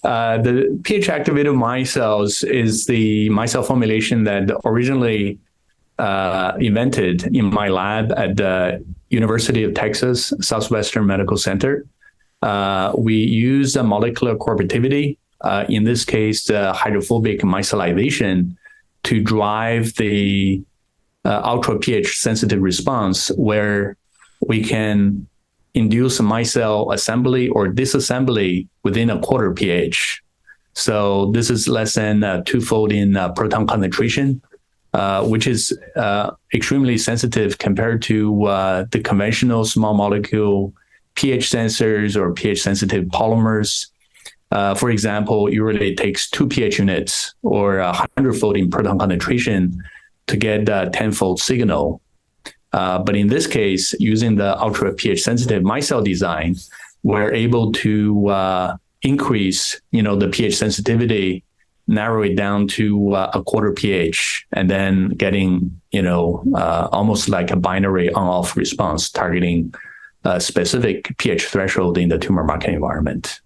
The pH-activated micelles is the micelle formulation that originally invented in my lab at the University of Texas, Southwestern Medical Center. We use a molecular cooperativity, in this case, hydrophobic micellization, to drive the ultra-pH sensitive response, where we can induce micelle assembly or disassembly within a quarter pH. So this is less than twofold in proton concentration, which is extremely sensitive compared to the conventional small molecule pH sensors or pH sensitive polymers. For example, it usually takes 2 pH units or 100-fold in proton concentration to get a 10-fold signal. But in this case, using the ultra pH sensitive micelle design, we're able to increase, the pH sensitivity, narrow it down to a quarter pH, and then getting, almost like a binary on-off response targeting a specific pH threshold in the tumor microenvironment.